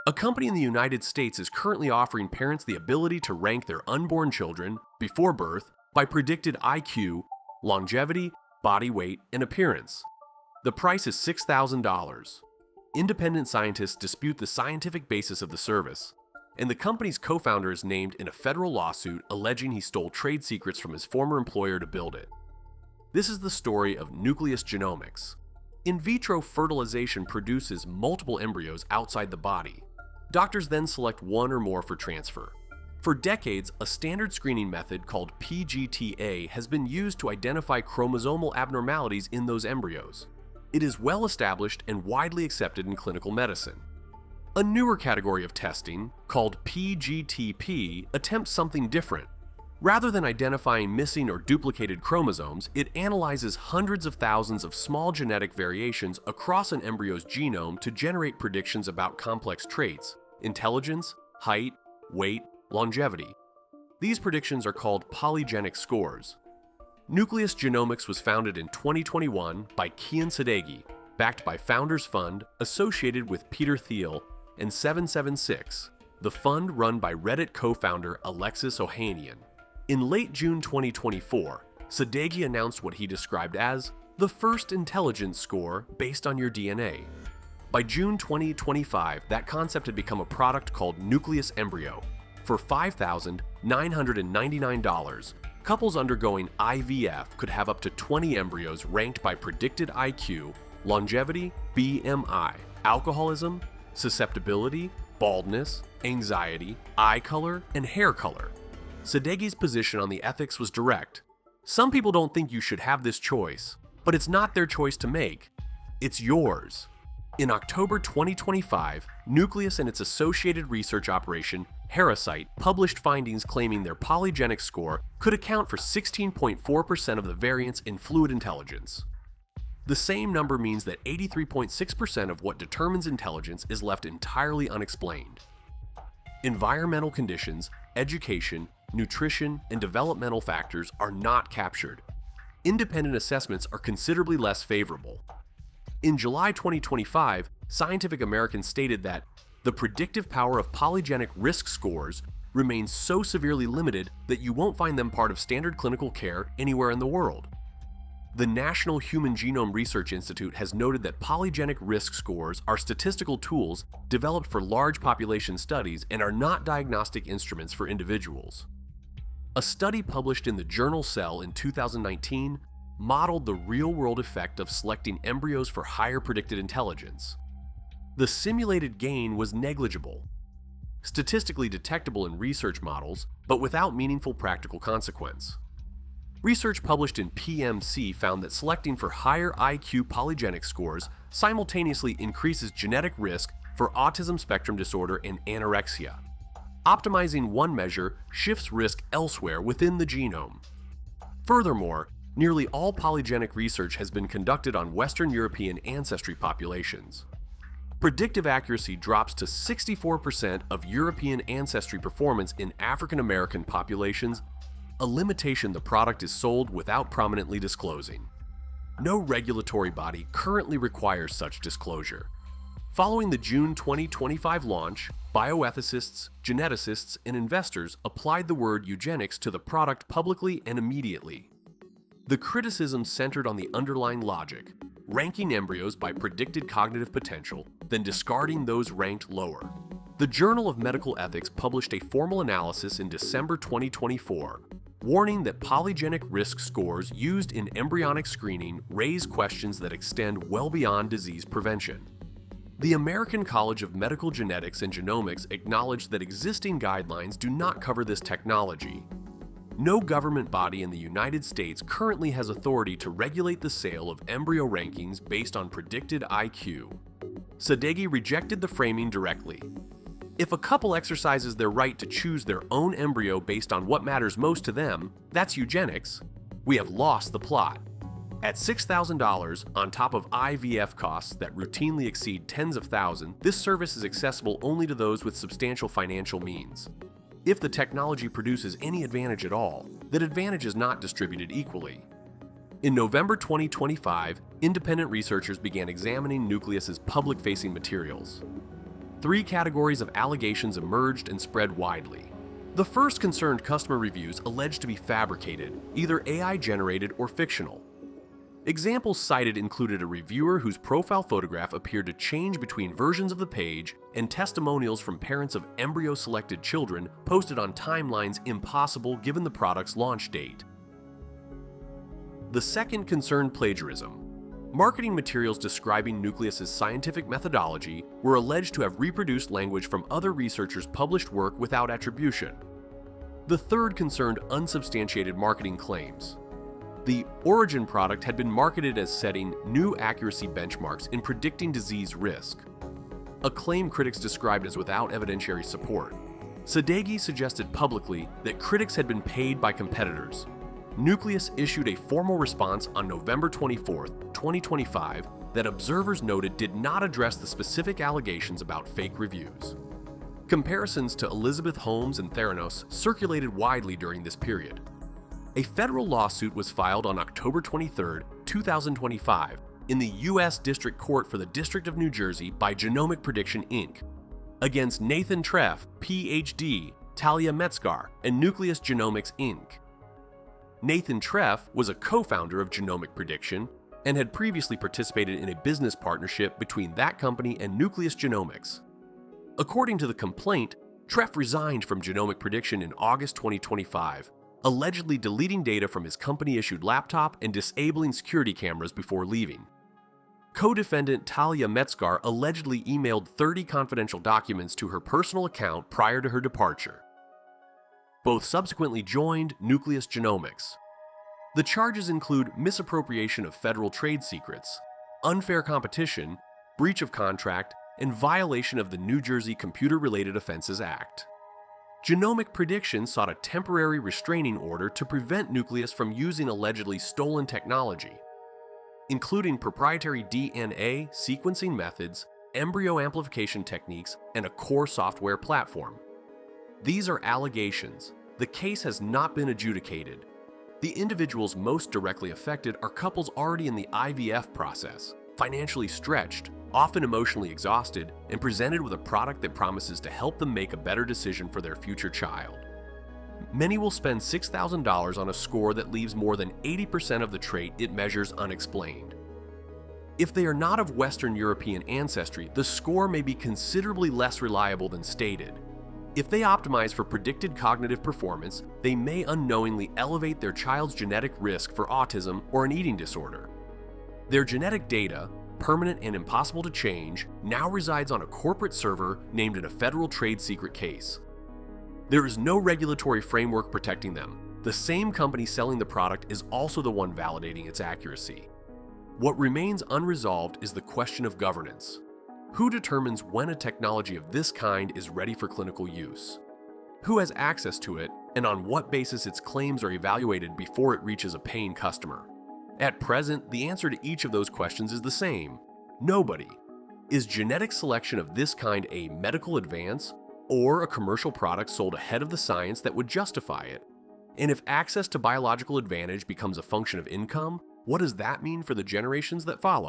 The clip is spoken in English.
A company in the United States is currently offering parents the ability to rank their unborn children before birth by predicted IQ, longevity, body weight, and appearance. The price is $6,000. Independent scientists dispute the scientific basis of the service, and the company's co-founder is named in a federal lawsuit alleging he stole trade secrets from his former employer to build it. This is the story of Nucleus Genomics. In vitro fertilization produces multiple embryos outside the body. Doctors then select one or more for transfer. For decades, a standard screening method called PGT-A has been used to identify chromosomal abnormalities in those embryos. It is well established and widely accepted in clinical medicine. A newer category of testing, called PGT-P, attempts something different. Rather than identifying missing or duplicated chromosomes, it analyzes hundreds of thousands of small genetic variations across an embryo's genome to generate predictions about complex traits, intelligence, height, weight, longevity. These predictions are called polygenic scores. Nucleus Genomics was founded in 2021 by Kian Sadeghi, backed by Founders Fund, associated with Peter Thiel, and 776, the fund run by Reddit co-founder Alexis Ohanian. In late June 2024, Sadeghi announced what he described as the first intelligence score based on your DNA. By June 2025, that concept had become a product called Nucleus Embryo. For $5,999, couples undergoing IVF could have up to 20 embryos ranked by predicted IQ, longevity, BMI, alcoholism, susceptibility, baldness, anxiety, eye color, and hair color. Sadeghi's position on the ethics was direct. Some people don't think you should have this choice, but it's not their choice to make. It's yours. In October 2025, Nucleus and its associated research operation, Parasite, published findings claiming their polygenic score could account for 16.4% of the variance in fluid intelligence. The same number means that 83.6% of what determines intelligence is left entirely unexplained. Environmental conditions, education, nutrition, and developmental factors are not captured. Independent assessments are considerably less favorable. In July 2025, Scientific American stated that the predictive power of polygenic risk scores remains so severely limited that you won't find them part of standard clinical care anywhere in the world. The National Human Genome Research Institute has noted that polygenic risk scores are statistical tools developed for large population studies and are not diagnostic instruments for individuals. A study published in the journal Cell in 2019 modeled the real-world effect of selecting embryos for higher predicted intelligence. The simulated gain was negligible, statistically detectable in research models, but without meaningful practical consequence. Research published in PMC found that selecting for higher IQ polygenic scores simultaneously increases genetic risk for autism spectrum disorder and anorexia. Optimizing one measure shifts risk elsewhere within the genome. Furthermore, nearly all polygenic research has been conducted on Western European ancestry populations. Predictive accuracy drops to 64% of European ancestry performance in African American populations, a limitation the product is sold without prominently disclosing. No regulatory body currently requires such disclosure. Following the June 2025 launch, bioethicists, geneticists, and investors applied the word eugenics to the product publicly and immediately. The criticism centered on the underlying logic, ranking embryos by predicted cognitive potential, then discarding those ranked lower. The Journal of Medical Ethics published a formal analysis in December 2024, warning that polygenic risk scores used in embryonic screening raise questions that extend well beyond disease prevention. The American College of Medical Genetics and Genomics acknowledged that existing guidelines do not cover this technology. No government body in the United States currently has authority to regulate the sale of embryo rankings based on predicted IQ. Sadeghi rejected the framing directly. If a couple exercises their right to choose their own embryo based on what matters most to them, that's eugenics, we have lost the plot. At $6,000 on top of IVF costs that routinely exceed tens of thousands, this service is accessible only to those with substantial financial means. If the technology produces any advantage at all, that advantage is not distributed equally. In November 2025, independent researchers began examining Nucleus's public-facing materials. Three categories of allegations emerged and spread widely. The first concerned customer reviews alleged to be fabricated, either AI-generated or fictional. Examples cited included a reviewer whose profile photograph appeared to change between versions of the page and testimonials from parents of embryo-selected children posted on timelines impossible given the product's launch date. The second concerned plagiarism. Marketing materials describing Nucleus's scientific methodology were alleged to have reproduced language from other researchers' published work without attribution. The third concerned unsubstantiated marketing claims. The Origin product had been marketed as setting new accuracy benchmarks in predicting disease risk, a claim critics described as without evidentiary support. Sadeghi suggested publicly that critics had been paid by competitors. Nucleus issued a formal response on November 24, 2025, that observers noted did not address the specific allegations about fake reviews. Comparisons to Elizabeth Holmes and Theranos circulated widely during this period. A federal lawsuit was filed on October 23, 2025, in the U.S. District Court for the District of New Jersey by Genomic Prediction, Inc., against Nathan Treff, Ph.D., Talia Metzgar, and Nucleus Genomics, Inc. Nathan Treff was a co-founder of Genomic Prediction and had previously participated in a business partnership between that company and Nucleus Genomics. According to the complaint, Treff resigned from Genomic Prediction in August 2025, allegedly deleting data from his company-issued laptop and disabling security cameras before leaving. Co-defendant Talia Metzgar allegedly emailed 30 confidential documents to her personal account prior to her departure. Both subsequently joined Nucleus Genomics. The charges include misappropriation of federal trade secrets, unfair competition, breach of contract, and violation of the New Jersey Computer-Related Offenses Act. Genomic Prediction sought a temporary restraining order to prevent Nucleus from using allegedly stolen technology, including proprietary DNA sequencing methods, embryo amplification techniques, and a core software platform. These are allegations. The case has not been adjudicated. The individuals most directly affected are couples already in the IVF process, financially stretched, often emotionally exhausted, and presented with a product that promises to help them make a better decision for their future child. Many will spend $6,000 on a score that leaves more than 80% of the trait it measures unexplained. If they are not of Western European ancestry, the score may be considerably less reliable than stated. If they optimize for predicted cognitive performance, they may unknowingly elevate their child's genetic risk for autism or an eating disorder. Their genetic data, permanent and impossible to change, now resides on a corporate server named in a federal trade secret case. There is no regulatory framework protecting them. The same company selling the product is also the one validating its accuracy. What remains unresolved is the question of governance. Who determines when a technology of this kind is ready for clinical use? Who has access to it, and on what basis its claims are evaluated before it reaches a paying customer? At present, the answer to each of those questions is the same: nobody. Is genetic selection of this kind a medical advance or a commercial product sold ahead of the science that would justify it? And if access to biological advantage becomes a function of income, what does that mean for the generations that follow?